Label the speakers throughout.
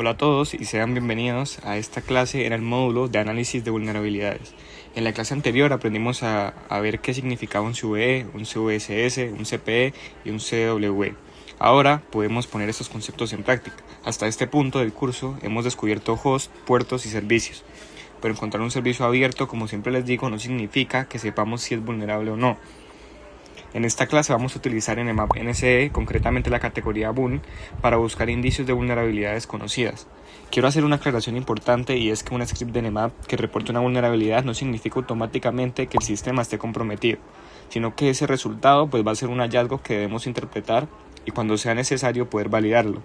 Speaker 1: Hola a todos y sean bienvenidos a esta clase en el módulo de análisis de vulnerabilidades. En la clase anterior aprendimos a ver qué significaba un CVE, un CVSS, un CPE y un CWE. Ahora podemos poner estos conceptos en práctica. Hasta este punto del curso hemos descubierto hosts, puertos y servicios. Pero encontrar un servicio abierto, como siempre les digo, no significa que sepamos si es vulnerable o no. En esta clase vamos a utilizar Nmap NCE, concretamente la categoría Vuln, para buscar indicios de vulnerabilidades conocidas. Quiero hacer una aclaración importante, y es que un script de Nmap que reporte una vulnerabilidad no significa automáticamente que el sistema esté comprometido, sino que ese resultado va a ser un hallazgo que debemos interpretar y cuando sea necesario poder validarlo.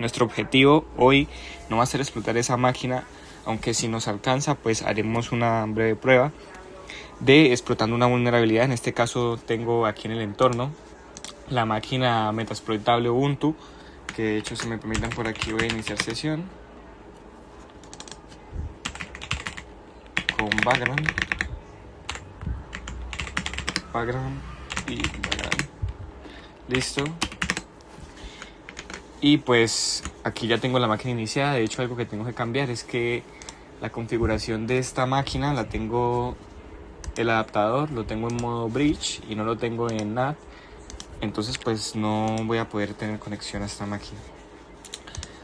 Speaker 1: Nuestro objetivo hoy no va a ser explotar esa máquina, aunque si nos alcanza haremos una breve prueba de explotando una vulnerabilidad. En este caso tengo aquí en el entorno la máquina metaexploitable Ubuntu, que de hecho, si me permiten, por aquí voy a iniciar sesión con background y background. Listo. Y pues aquí ya tengo la máquina iniciada. De hecho, algo que tengo que cambiar es que la configuración de esta máquina la tengo, el adaptador lo tengo en modo bridge y no lo tengo en NAT. Entonces no voy a poder tener conexión a esta máquina.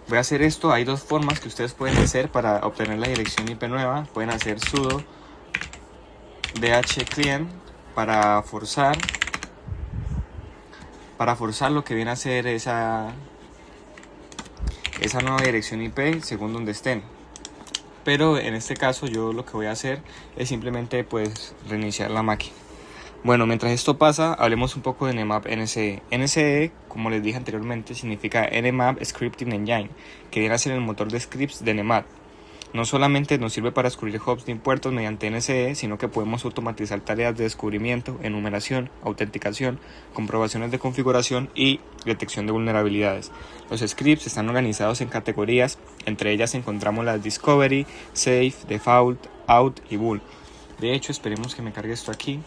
Speaker 1: Voy a hacer esto. Hay dos formas que ustedes pueden hacer para obtener la dirección IP nueva. Pueden hacer sudo dhclient para forzar lo que viene a ser esa nueva dirección IP según donde estén. Pero en este caso yo lo que voy a hacer es simplemente reiniciar la máquina. Bueno, mientras esto pasa, hablemos un poco de Nmap NCE. NCE, como les dije anteriormente, significa Nmap Scripting Engine, que viene a ser el motor de scripts de Nmap. No solamente nos sirve para descubrir hubs de puertos mediante NCE, sino que podemos automatizar tareas de descubrimiento, enumeración, autenticación, comprobaciones de configuración y detección de vulnerabilidades. Los scripts están organizados en categorías, entre ellas encontramos las Discovery, Safe, Default, Out y Vuln. De hecho, esperemos que me cargue esto aquí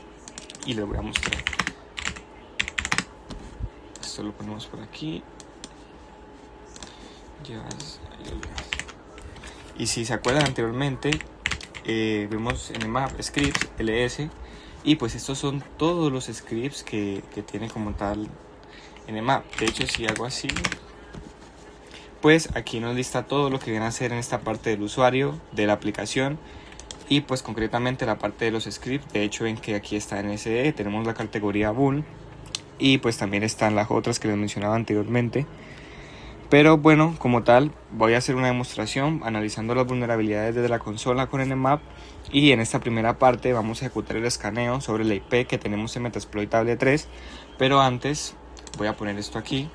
Speaker 1: y les voy a mostrar. Esto lo ponemos por aquí. Y si se acuerdan anteriormente, vimos en Nmap scripts ls, y estos son todos los scripts que tiene como tal Nmap. De hecho, si hago así, aquí nos lista todo lo que viene a hacer en esta parte del usuario, de la aplicación, y concretamente la parte de los scripts. De hecho, ven que aquí está NCE, tenemos la categoría Vuln, y también están las otras que les mencionaba anteriormente. Pero bueno, como tal, voy a hacer una demostración analizando las vulnerabilidades desde la consola con Nmap, y en esta primera parte vamos a ejecutar el escaneo sobre la IP que tenemos en Metaexploitable 3. Pero antes voy a poner esto aquí,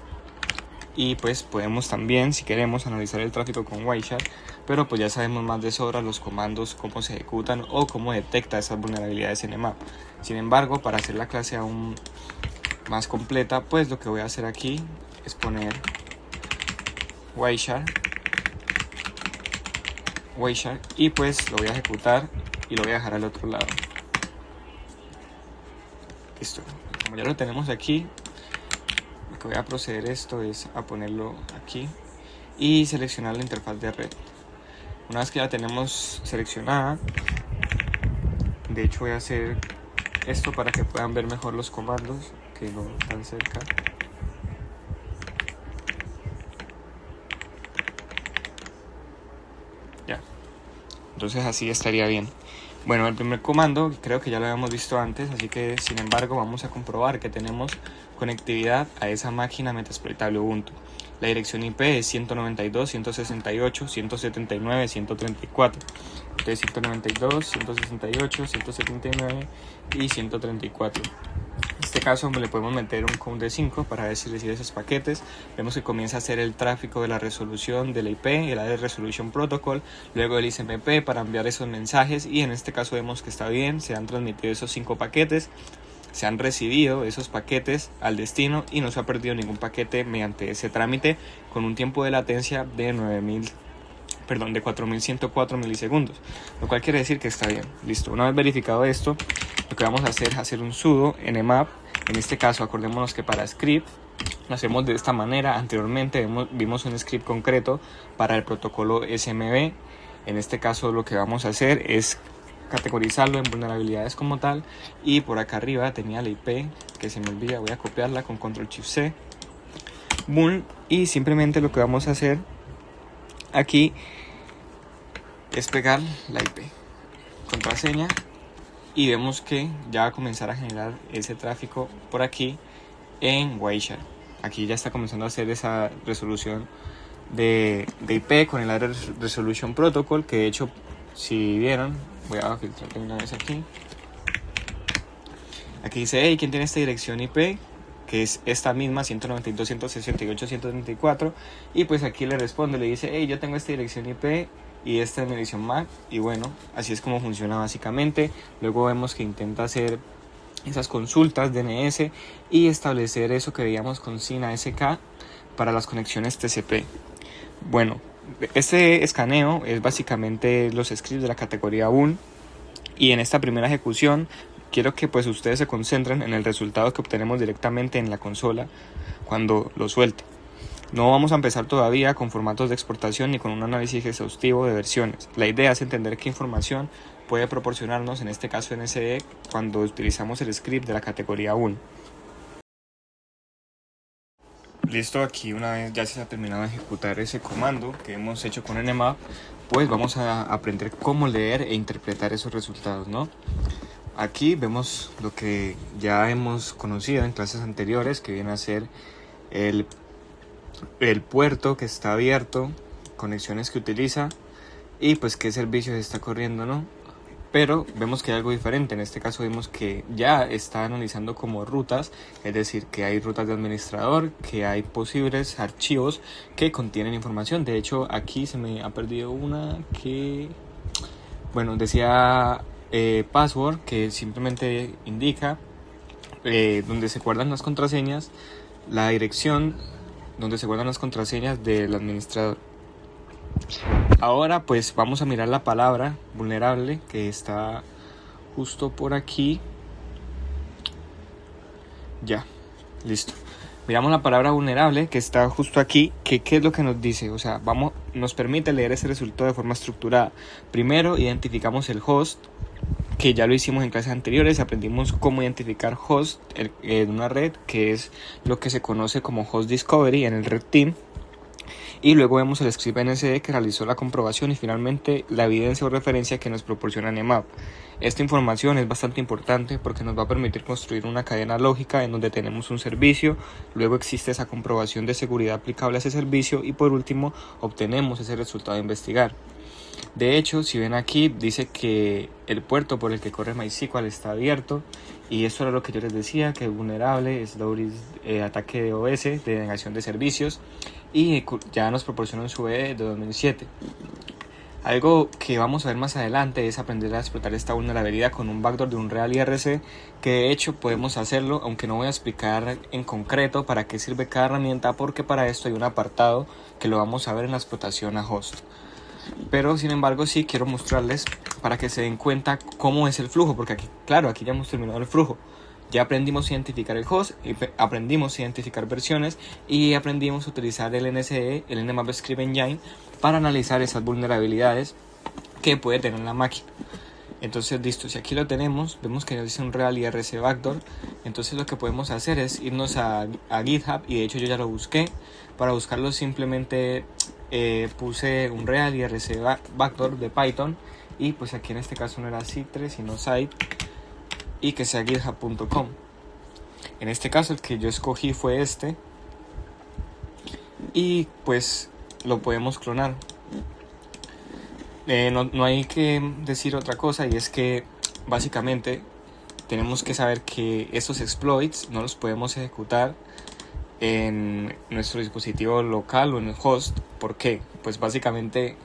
Speaker 1: y podemos también, si queremos, analizar el tráfico con Wireshark, pero ya sabemos más de sobra los comandos, cómo se ejecutan o cómo detecta esas vulnerabilidades en Nmap. Sin embargo, para hacer la clase aún más completa, lo que voy a hacer aquí es poner Wireshark y lo voy a ejecutar y lo voy a dejar al otro lado. Listo. Como ya lo tenemos aquí, lo que voy a proceder es a ponerlo aquí y seleccionar la interfaz de red. Una vez que ya tenemos seleccionada, de hecho voy a hacer esto para que puedan ver mejor los comandos que no están cerca. Ya, entonces así estaría bien. Bueno, el primer comando creo que ya lo habíamos visto antes, así que sin embargo vamos a comprobar que tenemos conectividad a esa máquina metaexploitable Ubuntu. La dirección IP es 192.168.179.134. Entonces 192.168.179 y 134. En este caso le podemos meter un count de 5 para ver si recibe esos paquetes. Vemos que comienza a hacer el tráfico de la resolución de la IP, el Address Resolution Protocol, luego el ICMP para enviar esos mensajes, y en este caso vemos que está bien, se han transmitido esos 5 paquetes, se han recibido esos paquetes al destino y no se ha perdido ningún paquete mediante ese trámite, con un tiempo de latencia de 4104 milisegundos, lo cual quiere decir que está bien. Listo, una vez verificado esto, lo que vamos a hacer es hacer un sudo nmap. En este caso, acordémonos que para script Lo hacemos de esta manera. Anteriormente vimos un script concreto para el protocolo SMB. En este caso lo que vamos a hacer es categorizarlo en vulnerabilidades como tal, y por acá arriba tenía la IP que se me olvida, voy a copiarla con Ctrl+Shift+C, boom, y simplemente lo que vamos a hacer aquí es pegar la IP, contraseña, y vemos que ya va a comenzar a generar ese tráfico por aquí en Wireshark. Aquí ya está comenzando a hacer esa resolución de IP con el Area Resolution Protocol, que de hecho, si vieron, voy a filtrar de una vez aquí. Aquí dice, hey, ¿quién tiene esta dirección IP? Que es esta misma, 192.168.134. Y pues aquí le responde, le dice, hey, yo tengo esta dirección IP y esta es mi dirección MAC. Y bueno, así es como funciona básicamente. Luego vemos que intenta hacer esas consultas DNS y establecer eso que veíamos con SYN ASK para las conexiones TCP. Bueno, este escaneo es básicamente los scripts de la categoría bool, y en esta primera ejecución quiero que pues ustedes se concentren en el resultado que obtenemos directamente en la consola cuando lo suelte. No vamos a empezar todavía con formatos de exportación ni con un análisis exhaustivo de versiones. La idea es entender qué información puede proporcionarnos, en este caso NSE, cuando utilizamos el script de la categoría bool. Listo, aquí una vez ya se ha terminado de ejecutar ese comando que hemos hecho con Nmap, pues vamos a aprender cómo leer e interpretar esos resultados, ¿no? Aquí vemos lo que ya hemos conocido en clases anteriores, que viene a ser el puerto que está abierto, conexiones que utiliza y pues qué servicios está corriendo, ¿no? Pero vemos que hay algo diferente. En este caso vemos que ya está analizando como rutas, es decir, que hay rutas de administrador, que hay posibles archivos que contienen información. De hecho, aquí se me ha perdido una que, bueno, decía password, que simplemente indica donde se guardan las contraseñas, la dirección donde se guardan las contraseñas del administrador. Ahora pues vamos a mirar la palabra vulnerable que está justo por aquí. Ya, listo. Miramos la palabra vulnerable que está justo aquí. ¿Qué es lo que nos dice? O sea, nos permite leer ese resultado de forma estructurada. Primero identificamos el host, que ya lo hicimos en clases anteriores. Aprendimos cómo identificar host en una red, que es lo que se conoce como host discovery en el red team. Y luego vemos el script NSE que realizó la comprobación, y finalmente la evidencia o referencia que nos proporciona Nmap. Esta información es bastante importante porque nos va a permitir construir una cadena lógica en donde tenemos un servicio, luego existe esa comprobación de seguridad aplicable a ese servicio y por último obtenemos ese resultado de investigar. De hecho, si ven aquí, dice que el puerto por el que corre MySQL está abierto, y eso era lo que yo les decía, que es vulnerable, es ataque de OS, de denegación de servicios, y ya nos proporciona un SUBE de 2007. Algo que vamos a ver más adelante es aprender a explotar esta vulnerabilidad con un backdoor de Unreal IRC, que de hecho podemos hacerlo, aunque no voy a explicar en concreto para qué sirve cada herramienta, porque para esto hay un apartado que lo vamos a ver en la explotación a host. Pero sin embargo sí quiero mostrarles para que se den cuenta cómo es el flujo, porque aquí, claro, aquí ya hemos terminado el flujo. Ya aprendimos a identificar el host, aprendimos a identificar versiones y aprendimos a utilizar el NSE, el Nmap Script Engine, para analizar esas vulnerabilidades que puede tener la máquina. Entonces listo, si aquí lo tenemos, vemos que nos dice un Real IRC Backdoor. Entonces lo que podemos hacer es irnos a GitHub, y de hecho yo ya lo busqué. Para buscarlo simplemente puse un Real IRC Backdoor de Python, y pues aquí en este caso no era Citre sino Site, y que sea github.com. En este caso el que yo escogí fue este, y pues lo podemos clonar. No hay que decir otra cosa, y es que básicamente tenemos que saber que estos exploits no los podemos ejecutar en nuestro dispositivo local o en el host. ¿Por qué? Pues básicamente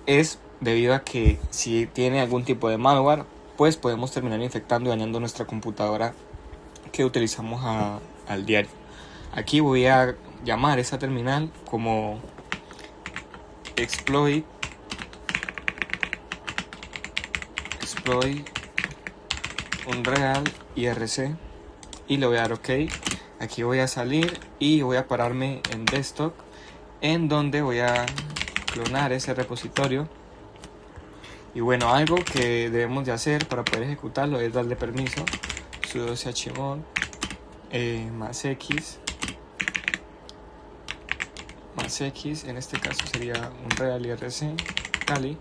Speaker 1: es debido a que si tiene algún tipo de malware, pues podemos terminar infectando y dañando nuestra computadora que utilizamos al diario. Aquí voy a llamar esa terminal como exploit Unreal IRC, y le voy a dar OK. Aquí voy a salir y voy a pararme en desktop, en donde voy a clonar ese repositorio. Y bueno, algo que debemos de hacer para poder ejecutarlo es darle permiso, sudo chmod +x, en este caso sería un real IRC Kali,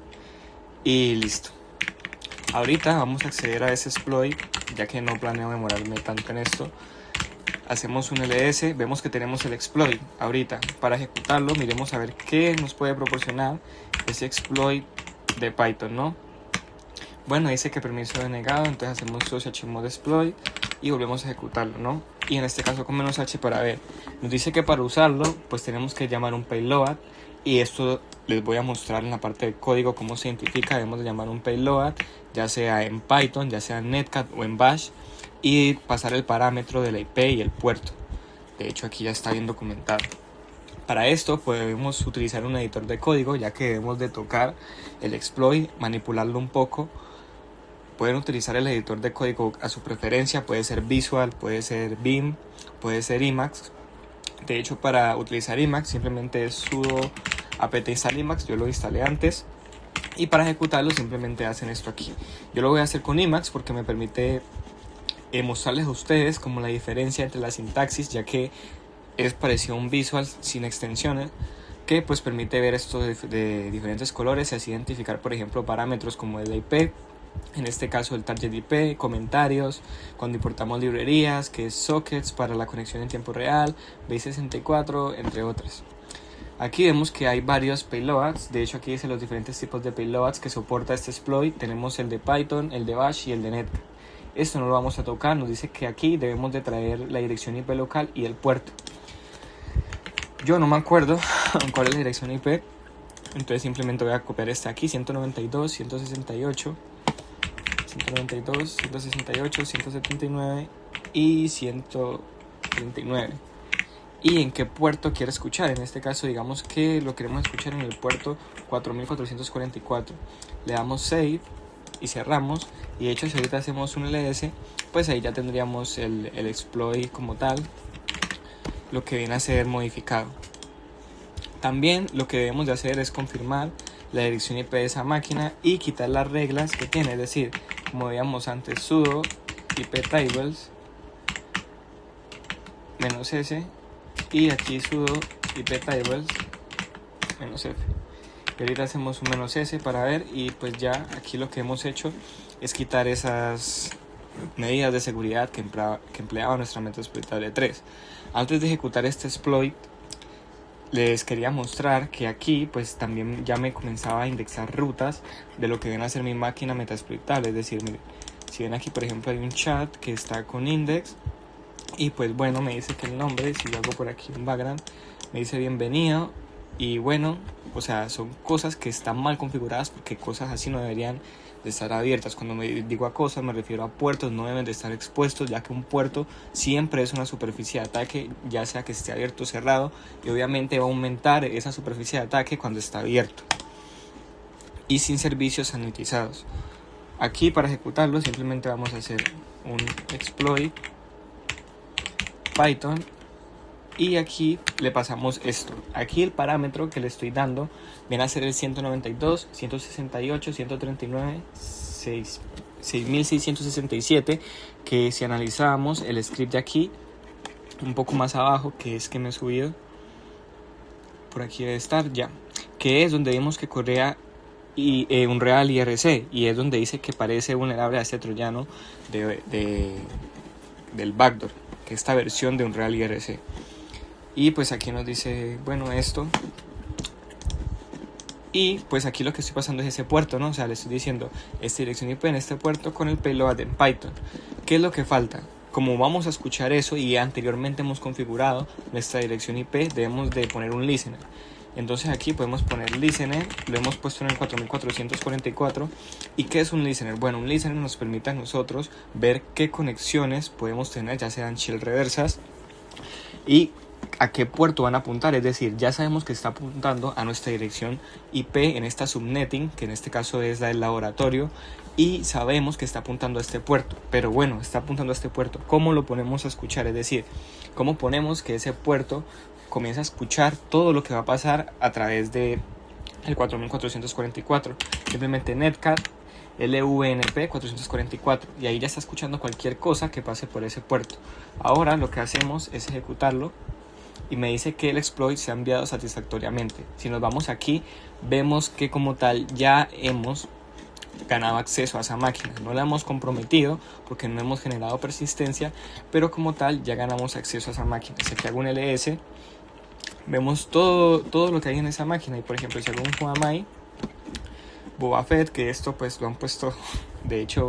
Speaker 1: y listo. Ahorita vamos a acceder a ese exploit, ya que no planeo demorarme tanto en esto. Hacemos un ls, vemos que tenemos el exploit. Ahorita, para ejecutarlo, miremos a ver qué nos puede proporcionar ese exploit de Python, ¿no? Bueno, dice que permiso denegado, entonces hacemos sudo chmod exploit y volvemos a ejecutarlo, ¿no? Y en este caso con "-h" para ver. Nos dice que para usarlo, pues tenemos que llamar un payload, y esto les voy a mostrar en la parte del código cómo se identifica. Debemos de llamar un payload, ya sea en Python, ya sea en Netcat o en Bash, y pasar el parámetro de la IP y el puerto. De hecho, aquí ya está bien documentado. Para esto podemos utilizar un editor de código, ya que debemos de tocar el exploit, manipularlo un poco. Pueden utilizar el editor de código a su preferencia, puede ser Visual, puede ser Vim, puede ser Emacs. De hecho, para utilizar Emacs simplemente es sudo apt install Emacs, yo lo instalé antes. Y para ejecutarlo simplemente hacen esto aquí. Yo lo voy a hacer con Emacs porque me permite mostrarles a ustedes como la diferencia entre la sintaxis, ya que es parecido a un Visual sin extensiones, que pues permite ver esto de diferentes colores y así identificar, por ejemplo, parámetros como el IP, en este caso el target IP, comentarios, cuando importamos librerías, que es sockets para la conexión en tiempo real, base64, entre otras. Aquí vemos que hay varios payloads. De hecho, aquí dice los diferentes tipos de payloads que soporta este exploit. Tenemos el de Python, el de Bash y el de Netcat. Esto no lo vamos a tocar, nos dice que aquí debemos de traer la dirección IP local y el puerto. Yo no me acuerdo cuál es la dirección IP, entonces simplemente voy a copiar esta aquí, 192, 168, 192, 168, 179 y 139. Y en qué puerto quiero escuchar. En este caso, digamos que lo queremos escuchar en el puerto 4444. Le damos save y cerramos. Y de hecho, si ahorita hacemos un ls, pues ahí ya tendríamos el exploit como tal, lo que viene a ser modificado. También lo que debemos de hacer es confirmar la dirección IP de esa máquina y quitar las reglas que tiene, es decir, como veíamos antes, sudo iptables -s, y aquí sudo iptables -f. Y ahorita hacemos un -s para ver, y pues ya aquí lo que hemos hecho es quitar esas medidas de seguridad que empleaba nuestra Metasploitable 3. Antes de ejecutar este exploit, les quería mostrar que aquí pues también ya me comenzaba a indexar rutas de lo que viene a ser mi máquina Metasploitable. Es decir, miren, si ven aquí por ejemplo hay un chat que está con index, y pues bueno, me dice que el nombre, si yo hago por aquí un background, me dice bienvenido. Y bueno, o sea, son cosas que están mal configuradas, porque cosas así no deberían de estar abiertas. Cuando me digo a cosas me refiero a puertos, no deben de estar expuestos, ya que un puerto siempre es una superficie de ataque, ya sea que esté abierto o cerrado, y obviamente va a aumentar esa superficie de ataque cuando está abierto y sin servicios sanitizados. Aquí para ejecutarlo simplemente vamos a hacer un exploit Python, y aquí le pasamos esto. Aquí el parámetro que le estoy dando viene a ser el 192, 168, 139, 6667, que si analizábamos el script de aquí, un poco más abajo, que es que me he subido, por aquí debe estar ya, que es donde vimos que corría un real IRC, y es donde dice que parece vulnerable a este troyano del backdoor, que esta versión de un real IRC. Y pues aquí nos dice, bueno, esto. Y pues aquí lo que estoy pasando es ese puerto, ¿no? O sea, le estoy diciendo esta dirección IP en este puerto con el payload en Python. ¿Qué es lo que falta? Como vamos a escuchar eso y anteriormente hemos configurado nuestra dirección IP, debemos de poner un listener. Entonces aquí podemos poner listener, lo hemos puesto en el 4444. ¿Y qué es un listener? Bueno, un listener nos permite a nosotros ver qué conexiones podemos tener, ya sean shell reversas, y a qué puerto van a apuntar. Es decir, ya sabemos que está apuntando a nuestra dirección IP en esta subnetting, que en este caso es la del laboratorio, y sabemos que está apuntando a este puerto, pero bueno, está apuntando a este puerto. ¿Cómo lo ponemos a escuchar? Es decir, ¿cómo ponemos que ese puerto comienza a escuchar todo lo que va a pasar a través de el 4444? Simplemente netcat LVNP 444 y ahí ya está escuchando cualquier cosa que pase por ese puerto. Ahora lo que hacemos es ejecutarlo y me dice que el exploit se ha enviado satisfactoriamente. Si nos vamos aquí, vemos que como tal ya hemos ganado acceso a esa máquina. No la hemos comprometido porque no hemos generado persistencia, pero como tal ya ganamos acceso a esa máquina. Si aquí hago un ls, vemos todo lo que hay en esa máquina. Y por ejemplo, si hago un Huamai Boba Fett, que esto pues lo han puesto de hecho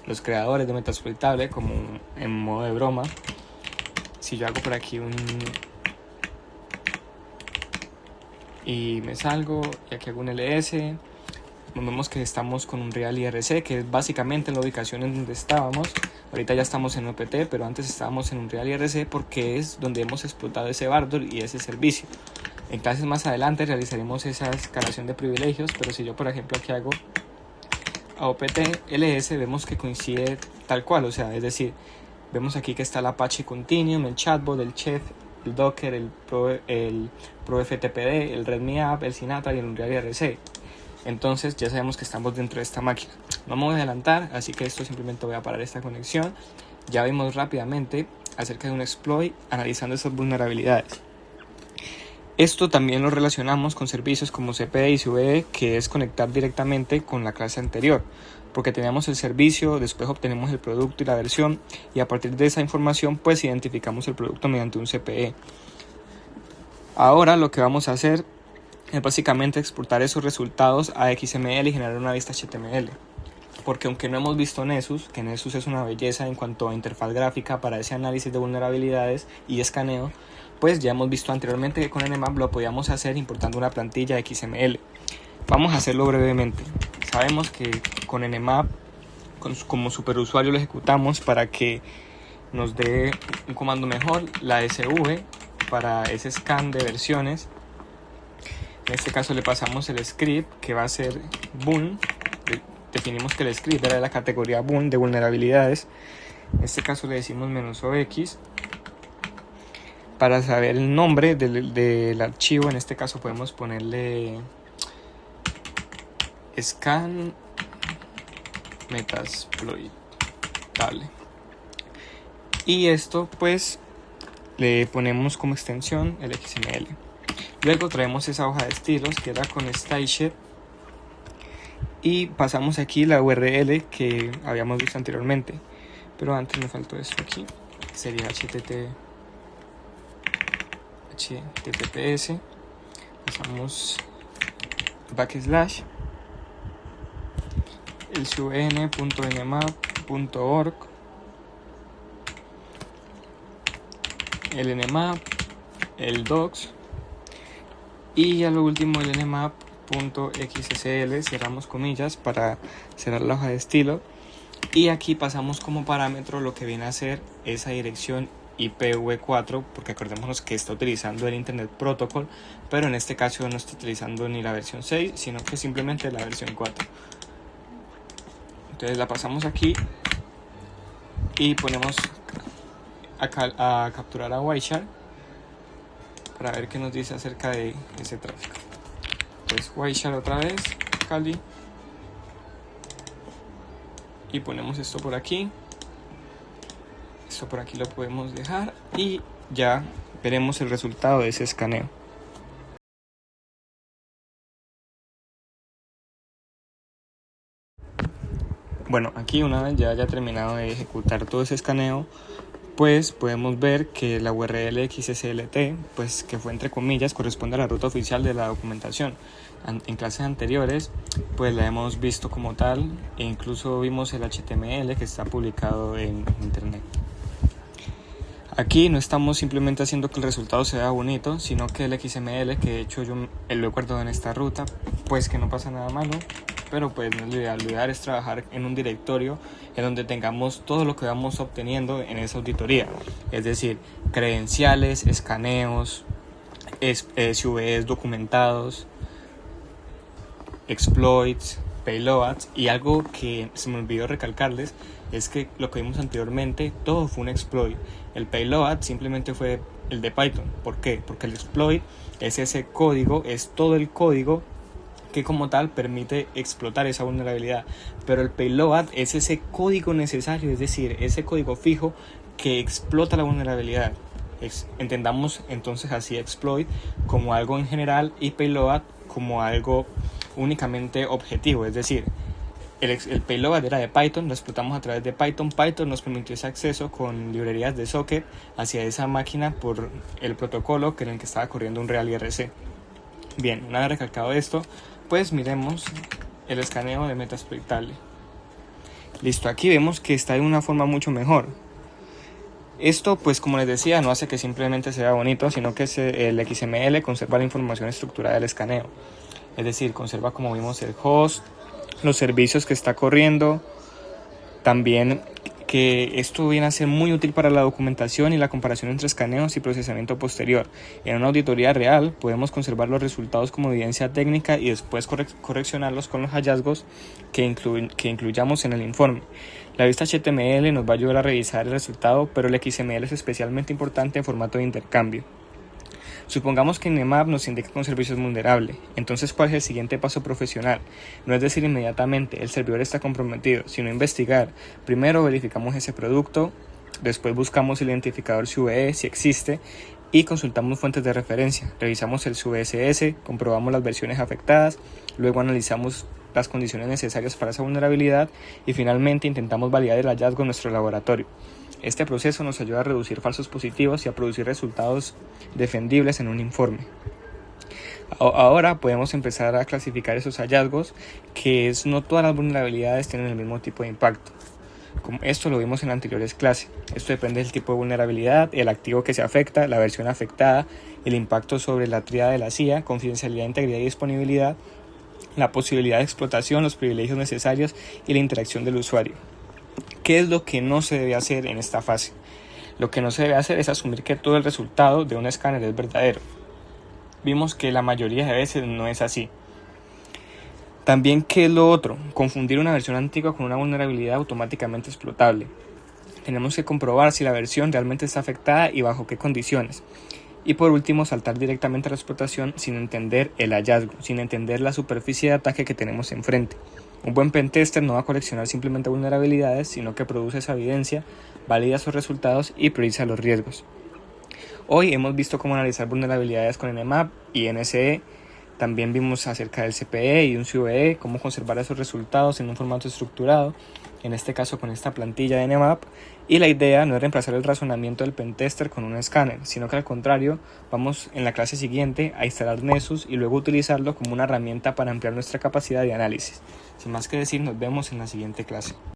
Speaker 1: los creadores de Metasploitable como en modo de broma. Si yo hago por aquí y me salgo y aquí hago un ls, vemos que estamos con un real IRC, que es básicamente la ubicación en donde estábamos. Ahorita ya estamos en OPT, pero antes estábamos en un real IRC porque es donde hemos explotado ese backdoor y ese servicio. En clases más adelante realizaremos esa escalación de privilegios, pero si yo por ejemplo aquí hago a OPT ls, vemos que coincide tal cual, o sea, es decir, vemos aquí que está el Apache Continuum, el chatbot, el chef, el Docker, el ProFTPD, el REDME App, el Sinatra y el Unreal IRC. Entonces ya sabemos que estamos dentro de esta máquina. No me voy a adelantar, así que esto simplemente voy a parar esta conexión. Ya vimos rápidamente acerca de un exploit analizando esas vulnerabilidades. Esto también lo relacionamos con servicios como CPE y CVE, que es conectar directamente con la clase anterior, porque tenemos el servicio, después obtenemos el producto y la versión, y a partir de esa información pues identificamos el producto mediante un CPE. Ahora lo que vamos a hacer es básicamente exportar esos resultados a XML y generar una vista HTML. Porque aunque no hemos visto Nessus, que Nessus es una belleza en cuanto a interfaz gráfica para ese análisis de vulnerabilidades y escaneo, pues ya hemos visto anteriormente que con Nmap lo podíamos hacer importando una plantilla XML. Vamos a hacerlo brevemente. Sabemos que con Nmap, como superusuario lo ejecutamos para que nos dé un comando mejor, la SV, para ese scan de versiones. En este caso le pasamos el script que va a ser boon. Definimos que el script era de la categoría boon de vulnerabilidades. En este caso le decimos "-ox". Para saber el nombre del archivo, en este caso podemos ponerle scan metasploitable. Y esto pues le ponemos como extensión el XML. Luego traemos esa hoja de estilos que era con StyleShare y pasamos aquí la URL que habíamos visto anteriormente, pero antes me faltó esto aquí, sería https, pasamos backslash el cun.nmap.org, el nmap, el docs y a lo último el nmap.xsl, cerramos comillas para cerrar la hoja de estilo, y aquí pasamos como parámetro lo que viene a ser esa dirección IPv4, porque acordémonos que está utilizando el Internet Protocol, pero en este caso no está utilizando ni la versión 6, sino que simplemente la versión 4. Entonces la pasamos aquí y ponemos a capturar a Wireshark para ver qué nos dice acerca de ese tráfico. Pues Wireshark otra vez, Kali, y ponemos esto por aquí. Esto por aquí lo podemos dejar y ya veremos el resultado de ese escaneo. Bueno, aquí una vez ya haya terminado de ejecutar todo ese escaneo, pues podemos ver que la URL XSLT, pues que fue entre comillas, corresponde a la ruta oficial de la documentación. En clases anteriores pues la hemos visto como tal e incluso vimos el HTML que está publicado en internet. Aquí no estamos simplemente haciendo que el resultado se vea bonito, sino que el XML, que de hecho yo lo he guardado en esta ruta, pues que no pasa nada malo, pero pues no es lo ideal. Lo ideal es trabajar en un directorio en donde tengamos todo lo que vamos obteniendo en esa auditoría, es decir, credenciales, escaneos, SVEs documentados, exploits, payloads, y algo que se me olvidó recalcarles es que lo que vimos anteriormente, todo fue un exploit. El payload simplemente fue el de Python. ¿Por qué? Porque el exploit es ese código, es todo el código que como tal permite explotar esa vulnerabilidad, pero el payload es ese código necesario, es decir, ese código fijo que explota la vulnerabilidad. Entendamos entonces así exploit como algo en general y payload como algo únicamente objetivo, es decir, el payload era de Python, lo explotamos a través de Python. Python nos permitió ese acceso con librerías de socket hacia esa máquina por el protocolo en el que estaba corriendo un real IRC. Bien, una vez recalcado esto, pues miremos el escaneo de metaexploitable. Listo, aquí vemos que está de una forma mucho mejor. Esto, pues como les decía, no hace que simplemente sea bonito, sino que el XML conserva la información estructurada del escaneo. Es decir, conserva, como vimos, el host, los servicios que está corriendo. También que esto viene a ser muy útil para la documentación y la comparación entre escaneos y procesamiento posterior. En una auditoría real podemos conservar los resultados como evidencia técnica y después correccionarlos con los hallazgos que incluyamos en el informe. La vista HTML nos va a ayudar a revisar el resultado, pero el XML es especialmente importante en formato de intercambio. Supongamos que Nmap nos indica que un servicio es vulnerable. Entonces, ¿cuál es el siguiente paso profesional? No es decir inmediatamente, el servidor está comprometido, sino investigar. Primero verificamos ese producto, después buscamos el identificador CVE si existe y consultamos fuentes de referencia. Revisamos el CVSS, comprobamos las versiones afectadas, luego analizamos las condiciones necesarias para esa vulnerabilidad y finalmente intentamos validar el hallazgo en nuestro laboratorio. Este proceso nos ayuda a reducir falsos positivos y a producir resultados defendibles en un informe. Ahora podemos empezar a clasificar esos hallazgos, que no todas las vulnerabilidades tienen el mismo tipo de impacto. Como esto lo vimos en anteriores clases. Esto depende del tipo de vulnerabilidad, el activo que se afecta, la versión afectada, el impacto sobre la tríada de la CIA, confidencialidad, integridad y disponibilidad, la posibilidad de explotación, los privilegios necesarios y la interacción del usuario. ¿Qué es lo que no se debe hacer en esta fase? Lo que no se debe hacer es asumir que todo el resultado de un escáner es verdadero. Vimos que la mayoría de veces no es así. También, ¿qué es lo otro? Confundir una versión antigua con una vulnerabilidad automáticamente explotable. Tenemos que comprobar si la versión realmente está afectada y bajo qué condiciones. Y por último, saltar directamente a la explotación sin entender el hallazgo, sin entender la superficie de ataque que tenemos enfrente. Un buen pentester no va a coleccionar simplemente vulnerabilidades, sino que produce esa evidencia, valida sus resultados y prioriza los riesgos. Hoy hemos visto cómo analizar vulnerabilidades con Nmap y NSE. También vimos acerca del CPE y un CVE, cómo conservar esos resultados en un formato estructurado, en este caso con esta plantilla de Nmap. Y la idea no es reemplazar el razonamiento del pentester con un escáner, sino que al contrario, vamos en la clase siguiente a instalar Nessus y luego utilizarlo como una herramienta para ampliar nuestra capacidad de análisis. Sin más que decir, nos vemos en la siguiente clase.